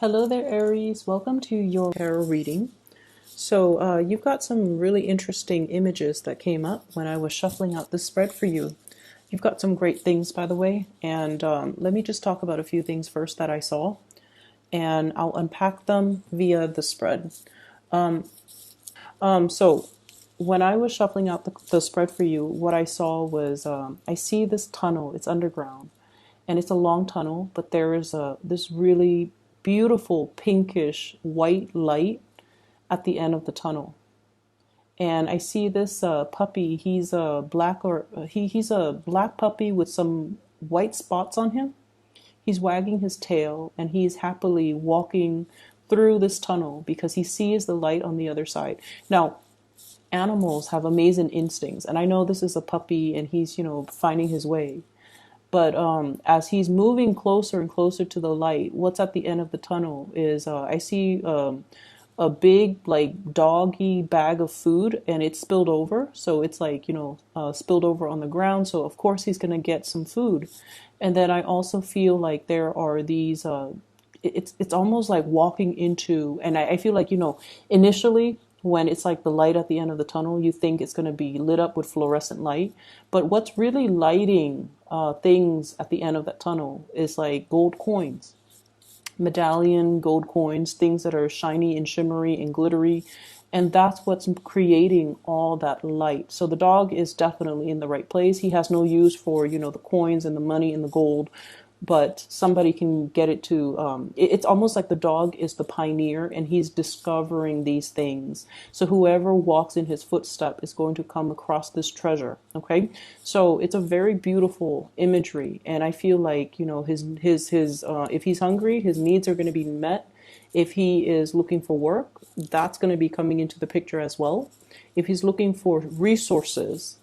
Hello there, Aries. Welcome to your tarot reading. So, you've got some really interesting images that came up when I was shuffling out this spread for you. You've got some great things, by the way, and let me just talk about a few things first that I saw, and I'll unpack them via the spread. So, when I was shuffling out the spread for you, what I saw was I see this tunnel. It's underground, and it's a long tunnel, but there is this really beautiful pinkish white light at the end of the tunnel. And I see this puppy. He's a black he's a black puppy with some white spots on him. He's wagging his tail and he's happily walking through this tunnel because he sees the light on the other side. Now, animals have amazing instincts, and I know this is a puppy and he's, finding his way. But as he's moving closer and closer to the light, what's at the end of the tunnel is I see a big, like, doggy bag of food, and it's spilled over. So it's like, spilled over on the ground. So, of course, he's going to get some food. And then I also feel like there are these, it's almost like walking into, and I feel like, initially, when it's like the light at the end of the tunnel, you think it's going to be lit up with fluorescent light. But what's really lighting things at the end of that tunnel is like gold coins, medallion gold coins, things that are shiny and shimmery and glittery. And that's what's creating all that light. So the dog is definitely in the right place. He has no use for, the coins and the money and the gold, but somebody can get it to, it's almost like the dog is the pioneer and he's discovering these things. So whoever walks in his footstep is going to come across this treasure. Okay. So it's a very beautiful imagery. And I feel like, if he's hungry, his needs are going to be met. If he is looking for work, that's going to be coming into the picture as well. If he's looking for resources,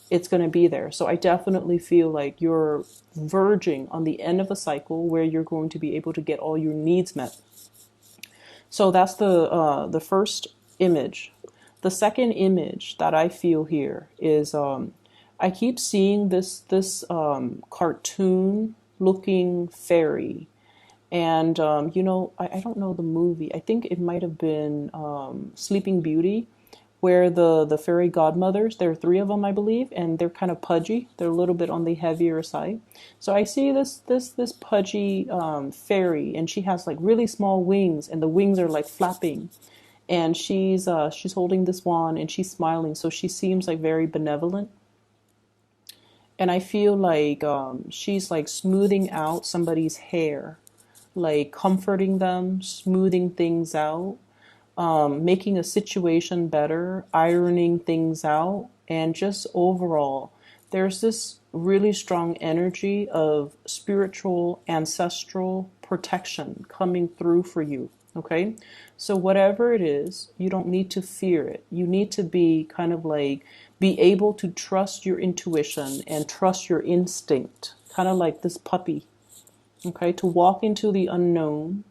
it's going to be there. So I definitely feel like you're verging on the end of a cycle where you're going to be able to get all your needs met. So that's the first image. The second image that I feel here is I keep seeing this cartoon looking fairy. And I don't know the movie. I think it might have been Sleeping Beauty, where the fairy godmothers, there are three of them, I believe, and they're kind of pudgy. They're a little bit on the heavier side. So I see this pudgy fairy, and she has like really small wings, and the wings are like flapping. And she's holding this wand, and she's smiling, so she seems like very benevolent. And I feel like she's like smoothing out somebody's hair, like comforting them, smoothing things out, making a situation better, ironing things out, and just overall, there's this really strong energy of spiritual, ancestral protection coming through for you. Okay, so whatever it is, you don't need to fear it. You need to be kind of like, be able to trust your intuition and trust your instinct, kind of like this puppy. Okay, to walk into the unknown,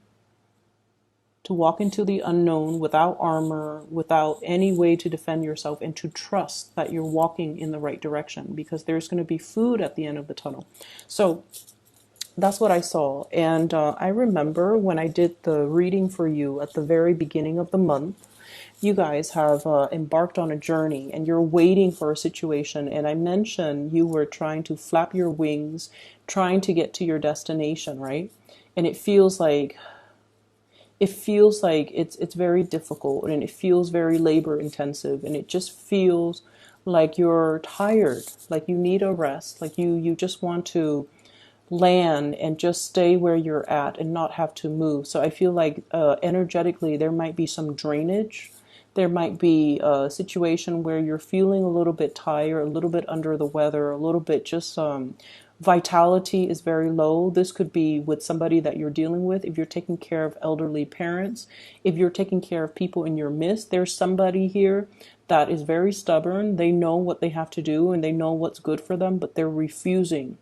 without armor, without any way to defend yourself, and to trust that you're walking in the right direction because there's going to be food at the end of the tunnel. So that's what I saw. And I remember when I did the reading for you at the very beginning of the month, you guys have embarked on a journey and you're waiting for a situation. And I mentioned you were trying to flap your wings, trying to get to your destination, right? And it feels like it's very difficult, and it feels very labor intensive, and it just feels like you're tired, like you need a rest, like you just want to land and just stay where you're at and not have to move. So I feel like energetically there might be some drainage. There might be a situation where you're feeling a little bit tired, a little bit under the weather, a little bit just vitality is very low. This could be with somebody that you're dealing with. If you're taking care of elderly parents, if you're taking care of people in your midst, there's somebody here that is very stubborn. They know what they have to do and they know what's good for them, but they're refusing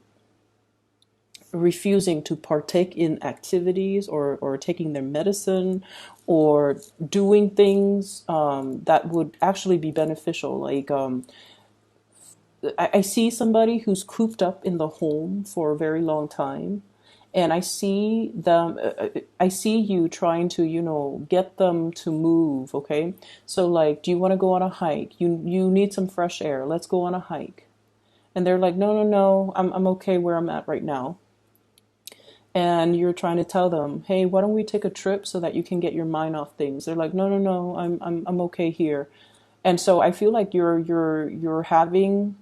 to partake in activities or taking their medicine or doing things that would actually be beneficial. Like I see somebody who's cooped up in the home for a very long time, And I see them, I see you trying to, get them to move. Okay. So like, do you want to go on a hike? You need some fresh air. Let's go on a hike. And they're like, no, no, no, I'm okay where I'm at right now. And you're trying to tell them, hey, why don't we take a trip so that you can get your mind off things? They're like, no, no, no, I'm okay here. And so I feel like you're having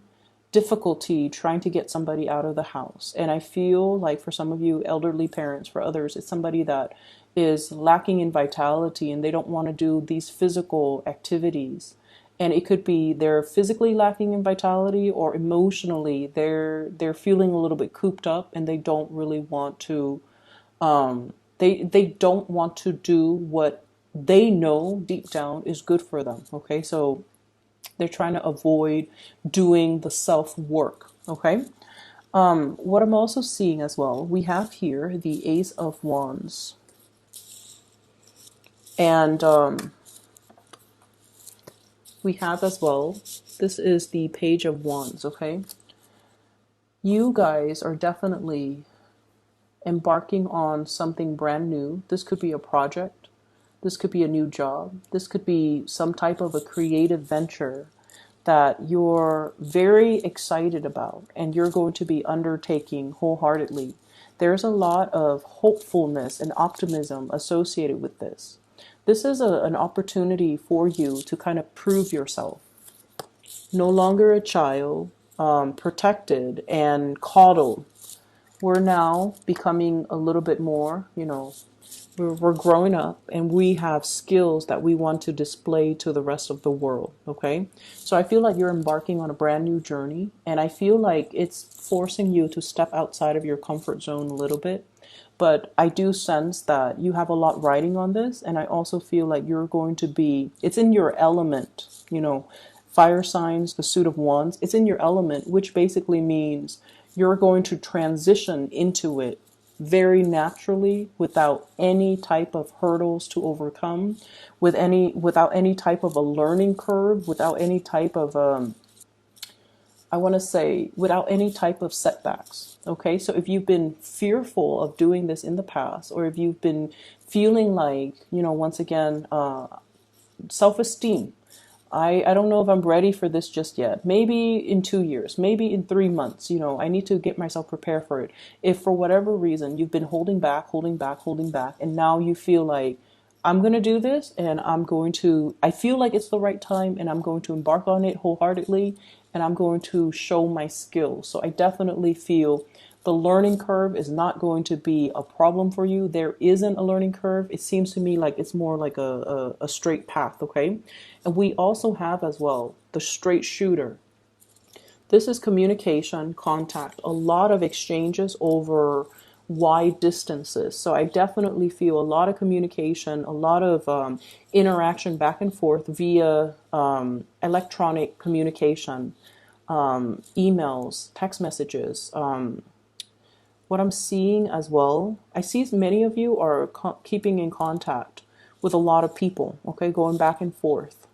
difficulty trying to get somebody out of the house. And I feel like for some of you elderly parents, for others, it's somebody that is lacking in vitality and they don't want to do these physical activities. And it could be they're physically lacking in vitality, or emotionally they're feeling a little bit cooped up and they don't really want to they don't want to do what they know deep down is good for them. Okay, so they're trying to avoid doing the self work. Okay. What I'm also seeing as well, we have here the Ace of Wands. And we have as well, this is the Page of Wands. Okay. You guys are definitely embarking on something brand new. This could be a project. This could be a new job. This could be some type of a creative venture that you're very excited about and you're going to be undertaking wholeheartedly. There's a lot of hopefulness and optimism associated with this. This is an opportunity for you to kind of prove yourself. No longer a child, protected and coddled. We're now becoming a little bit more, we're growing up and we have skills that we want to display to the rest of the world. Okay. So I feel like you're embarking on a brand new journey, and I feel like it's forcing you to step outside of your comfort zone a little bit. But I do sense that you have a lot riding on this. And I also feel like you're going to be, it's in your element, fire signs, the suit of wands, it's in your element, which basically means you're going to transition into it very naturally, without any type of hurdles to overcome, without any type of a learning curve, without any type of I want to say without any type of setbacks. Okay, so if you've been fearful of doing this in the past, or if you've been feeling like, once again, self-esteem, I don't know if I'm ready for this just yet. Maybe in 2 years, maybe in 3 months, I need to get myself prepared for it. If for whatever reason you've been holding back, holding back, holding back, and now you feel like I'm going to do this and I feel like it's the right time and I'm going to embark on it wholeheartedly and I'm going to show my skills. So I definitely feel the learning curve is not going to be a problem for you. There isn't a learning curve. It seems to me like it's more like a straight path. Okay. And we also have as well the straight shooter. This is communication, contact, a lot of exchanges over wide distances. So I definitely feel a lot of communication, a lot of interaction back and forth via electronic communication, emails, text messages. What I'm seeing as well, I see many of you are keeping in contact with a lot of people, okay, going back and forth.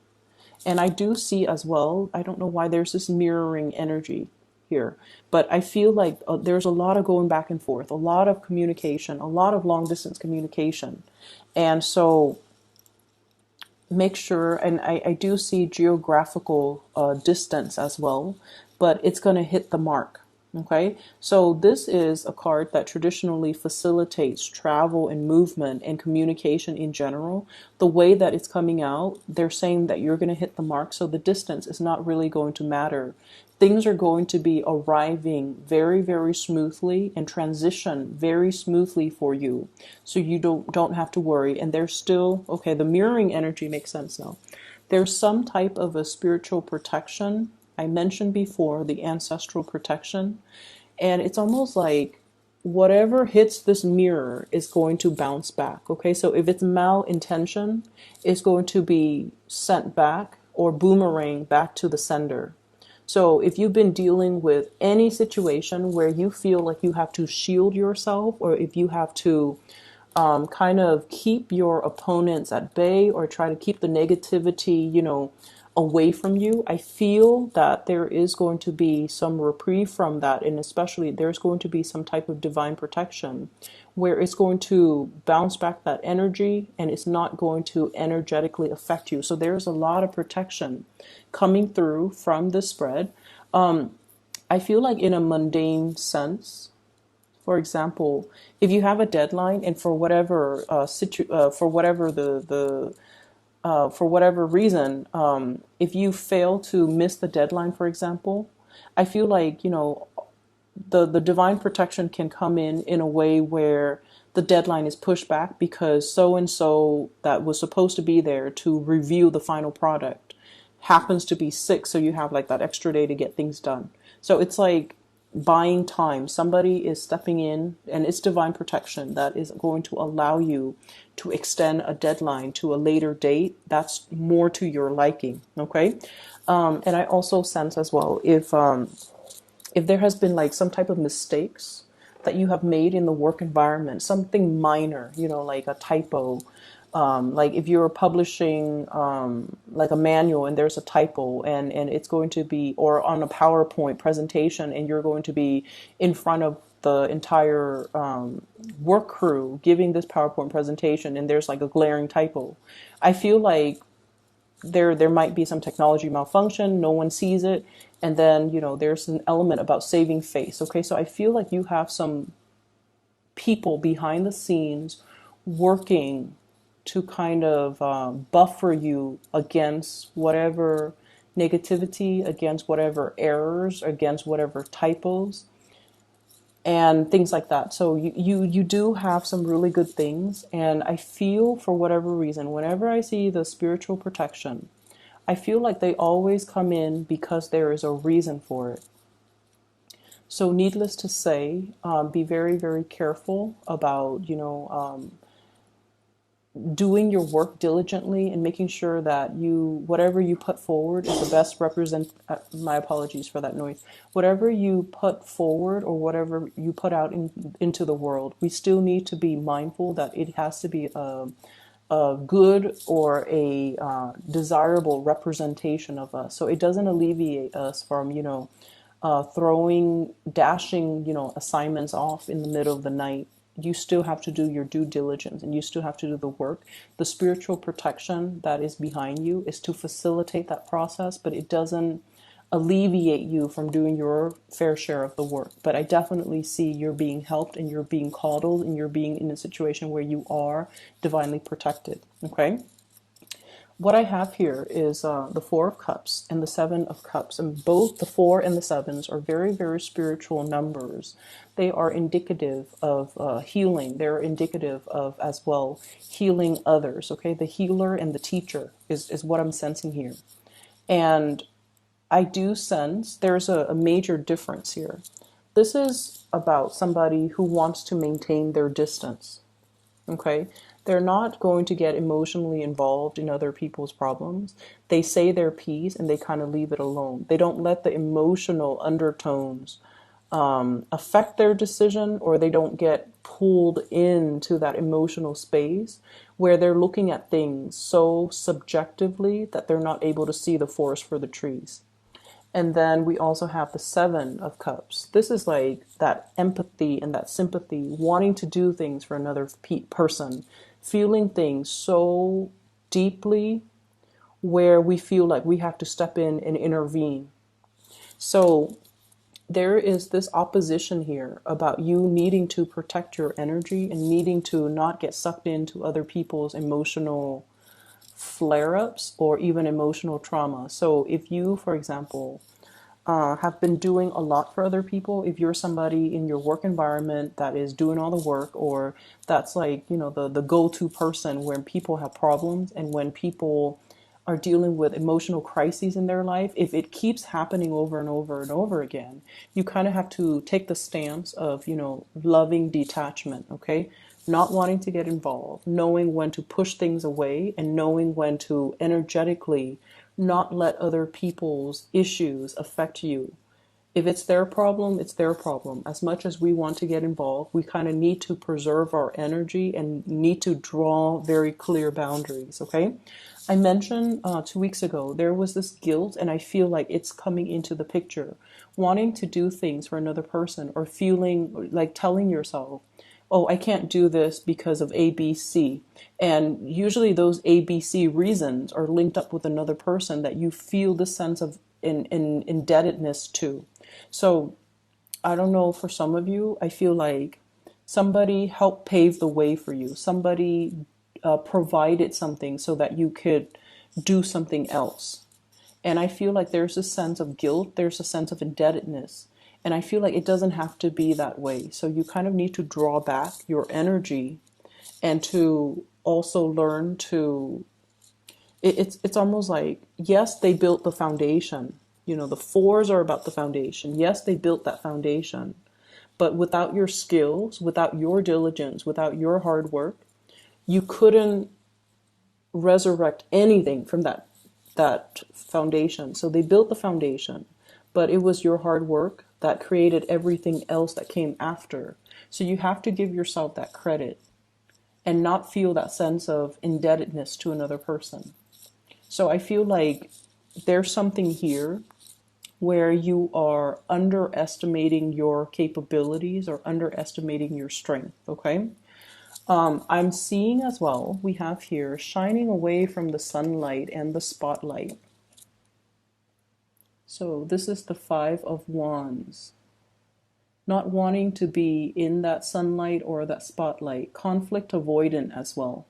And I do see as well, I don't know why there's this mirroring energy here, but I feel like there's a lot of going back and forth, a lot of communication, a lot of long distance communication. And so make sure, and I do see geographical distance as well, but it's going to hit the mark. Okay, so this is a card that traditionally facilitates travel and movement and communication in general. The way that it's coming out, they're saying that you're going to hit the mark, so the distance is not really going to matter. Things are going to be arriving very, very smoothly and transition very smoothly for you, so you don't have to worry. And there's still, okay, the mirroring energy makes sense now. There's some type of a spiritual protection. I mentioned before the ancestral protection, and it's almost like whatever hits this mirror is going to bounce back. Okay, so if it's malintention, it's going to be sent back or boomerang back to the sender. So if you've been dealing with any situation where you feel like you have to shield yourself, or if you have to kind of keep your opponents at bay or try to keep the negativity, away from you. I feel that there is going to be some reprieve from that, and especially there's going to be some type of divine protection where it's going to bounce back that energy and it's not going to energetically affect you. So there's a lot of protection coming through from this spread. I feel like in a mundane sense, for example, if you have a deadline and for whatever for whatever reason, if you fail to miss the deadline, for example, I feel like, the divine protection can come in a way where the deadline is pushed back because so and so that was supposed to be there to review the final product happens to be sick, so you have like that extra day to get things done. So it's like buying time. Somebody is stepping in, and it's divine protection that is going to allow you to extend a deadline to a later date that's more to your liking. Okay. And I also sense as well, if there has been like some type of mistakes that you have made in the work environment, something minor, like a typo, like if you're publishing like a manual and there's a typo, and it's going to be, or on a PowerPoint presentation and you're going to be in front of the entire work crew giving this PowerPoint presentation and there's like a glaring typo. I feel like there might be some technology malfunction, no one sees it, and then there's an element about saving face. Okay, so I feel like you have some people behind the scenes working to kind of buffer you against whatever negativity, against whatever errors, against whatever typos and things like that. So you do have some really good things, and I feel for whatever reason, whenever I see the spiritual protection, I feel like they always come in because there is a reason for it. So needless to say, be very, very careful about, doing your work diligently and making sure that whatever you put forward is the best my apologies for that noise. Whatever you put forward or whatever you put out into the world, we still need to be mindful that it has to be a good or a desirable representation of us. So it doesn't alleviate us from, dashing, assignments off in the middle of the night. You still have to do your due diligence and you still have to do the work. The spiritual protection that is behind you is to facilitate that process, but it doesn't alleviate you from doing your fair share of the work. But I definitely see you're being helped and you're being coddled and you're being in a situation where you are divinely protected. Okay. What I have here is the Four of Cups and the Seven of Cups, and both the four and the sevens are very, very spiritual numbers. They are indicative of healing. They're indicative of, as well, healing others. Okay, the healer and the teacher is what I'm sensing here. And I do sense there's a major difference here. This is about somebody who wants to maintain their distance. Okay, they're not going to get emotionally involved in other people's problems. They say their piece and they kind of leave it alone. They don't let the emotional undertones affect their decision, or they don't get pulled into that emotional space where they're looking at things so subjectively that they're not able to see the forest for the trees. And then we also have the Seven of Cups. This is like that empathy and that sympathy, wanting to do things for another person, feeling things so deeply where we feel like we have to step in and intervene. So there is this opposition here about you needing to protect your energy and needing to not get sucked into other people's emotional flare-ups or even emotional trauma. So if you, for example, have been doing a lot for other people, if you're somebody in your work environment that is doing all the work, or that's like, the go-to person when people have problems and when people are dealing with emotional crises in their life, if it keeps happening over and over and over again, you kind of have to take the stance of, loving detachment, okay? Not wanting to get involved, knowing when to push things away, and knowing when to energetically not let other people's issues affect you. If it's their problem, it's their problem. As much as we want to get involved, we kind of need to preserve our energy and need to draw very clear boundaries, okay? I mentioned 2 weeks ago, there was this guilt, and I feel like it's coming into the picture. Wanting to do things for another person, or feeling like telling yourself, oh, I can't do this because of A, B, C. And usually those A, B, C reasons are linked up with another person that you feel this sense of indebtedness to. So I don't know, for some of you, I feel like somebody helped pave the way for you. Somebody provided something so that you could do something else. And I feel like there's a sense of guilt, there's a sense of indebtedness. And I feel like it doesn't have to be that way. So you kind of need to draw back your energy and to also learn to, it's almost like, yes, they built the foundation. You know, the fours are about the foundation. Yes, they built that foundation. But without your skills, without your diligence, without your hard work, you couldn't resurrect anything from that foundation. So they built the foundation, but it was your hard work that created everything else that came after. So you have to give yourself that credit and not feel that sense of indebtedness to another person. So I feel like there's something here where you are underestimating your capabilities or underestimating your strength, okay? I'm seeing as well, we have here shining away from the sunlight and the spotlight. So this is the Five of Wands. Not wanting to be in that sunlight or that spotlight. Conflict avoidant as well.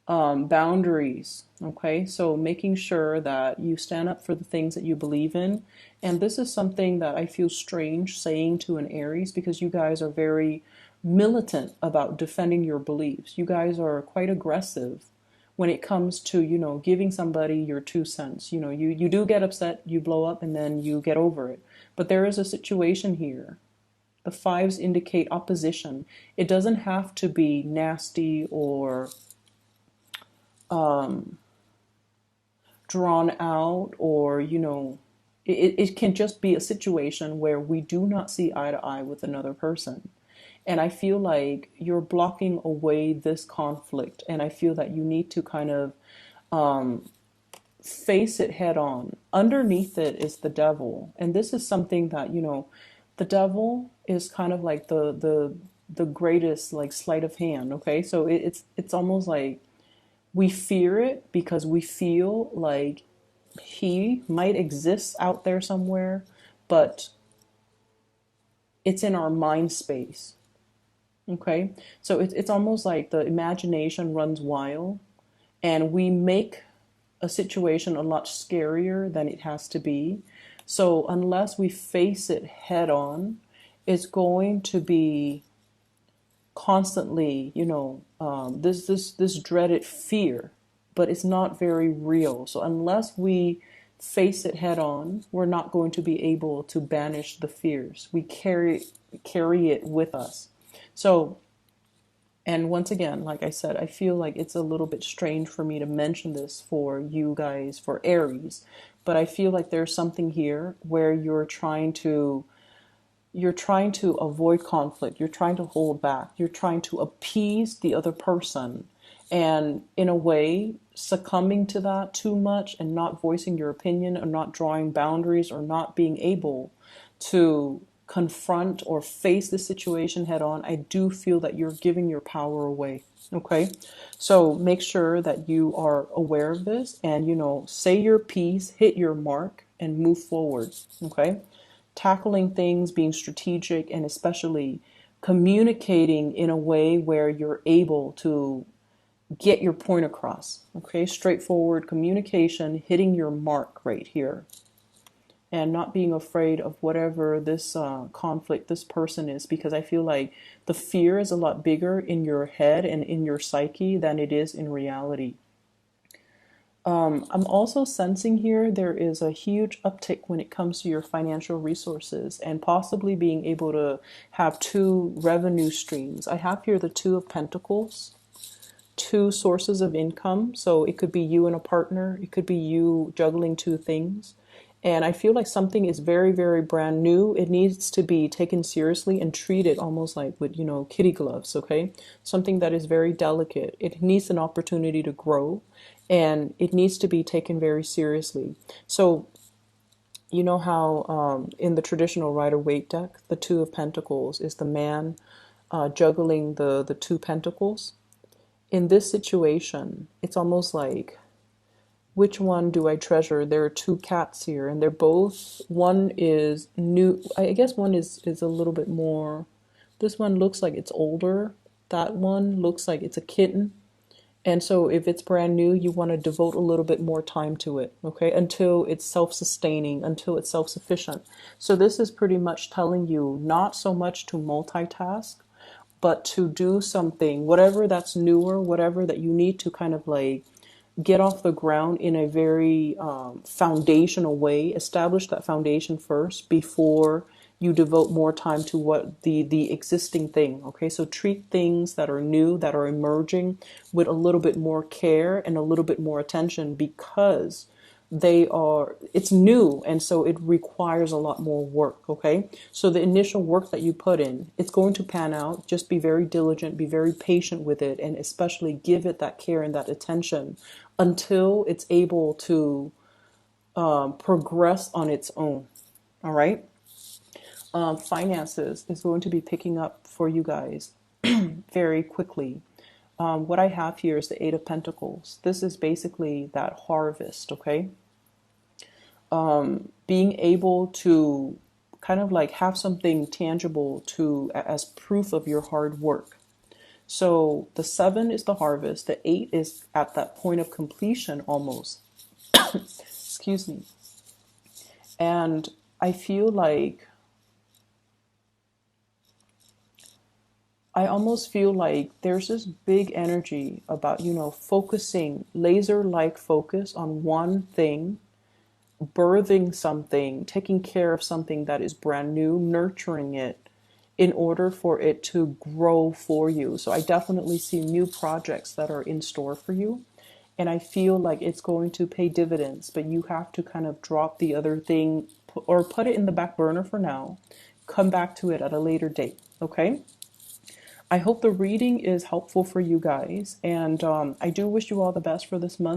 Boundaries, okay? So making sure that you stand up for the things that you believe in. And this is something that I feel strange saying to an Aries, because you guys are very militant about defending your beliefs. You guys are quite aggressive when it comes to, you know, giving somebody your 2 cents. You know, you do get upset, you blow up, and then you get over it. But there is a situation here. The fives indicate opposition. It doesn't have to be nasty or drawn out, or, you know, it can just be a situation where we do not see eye to eye with another person. And I feel like you're blocking away this conflict. And I feel that you need to kind of face it head on. Underneath it is the devil. And this is something that, you know, the devil is kind of like the greatest like sleight of hand. Okay. So it's almost like we fear it because we feel like he might exist out there somewhere, but it's in our mind space. Okay, so it's almost like the imagination runs wild, and we make a situation a lot scarier than it has to be. So unless we face it head on, it's going to be constantly, you know, this dreaded fear, but it's not very real. So unless we face it head on, we're not going to be able to banish the fears. We carry it with us. So, and once again, like I said, I feel like it's a little bit strange for me to mention this for you guys, for Aries, but I feel like there's something here where you're trying to avoid conflict. You're trying to hold back. You're trying to appease the other person. And in a way, succumbing to that too much and not voicing your opinion or not drawing boundaries or not being able to confront or face the situation head on, I do feel that you're giving your power away. Okay. So make sure that you are aware of this and, you know, say your piece, hit your mark, and move forward. Okay. Tackling things, being strategic, and especially communicating in a way where you're able to get your point across. Okay, straightforward communication, hitting your mark right here, and not being afraid of whatever this conflict, this person is, because I feel like the fear is a lot bigger in your head and in your psyche than it is in reality. I'm also sensing here there is a huge uptick when it comes to your financial resources and possibly being able to have two revenue streams. I have here the Two of Pentacles, two sources of income. So it could be you and a partner. It could be you juggling two things. And I feel like something is very, very brand new. It needs to be taken seriously and treated almost like with, you know, kitty gloves, okay? Something that is very delicate. It needs an opportunity to grow. and it needs to be taken very seriously. So you know how in the traditional Rider-Waite deck, the Two of Pentacles is the man juggling the two pentacles. In this situation, it's almost like, which one do I treasure? There are two cats here, and they're both, one is new. I guess one is a little bit more, this one looks like it's older. That one looks like it's a kitten. And so if it's brand new, you want to devote a little bit more time to it, okay? Until it's self-sustaining, until it's self-sufficient. So this is pretty much telling you not so much to multitask, but to do something, whatever that's newer, whatever that you need to kind of like get off the ground in a very foundational way. Establish that foundation first before you devote more time to what the existing thing. Okay, so treat things that are new, that are emerging, with a little bit more care and a little bit more attention, because it's new, and so it requires a lot more work. Okay, so the initial work that you put in, it's going to pan out. Just be very diligent, be very patient with it, and especially give it that care and that attention until it's able to progress on its own. All right. Finances is going to be picking up for you guys very quickly. What I have here is the Eight of Pentacles. This is basically that harvest, okay? Being able to kind of like have something tangible to as proof of your hard work. So the 7 is the harvest. The 8 is at that point of completion almost. Excuse me. And I feel like, I almost feel like there's this big energy about, focusing, laser-like focus on one thing, birthing something, taking care of something that is brand new, nurturing it in order for it to grow for you. So I definitely see new projects that are in store for you. And I feel like it's going to pay dividends, but you have to kind of drop the other thing or put it in the back burner for now. Come back to it at a later date, okay? I hope the reading is helpful for you guys, and I do wish you all the best for this month.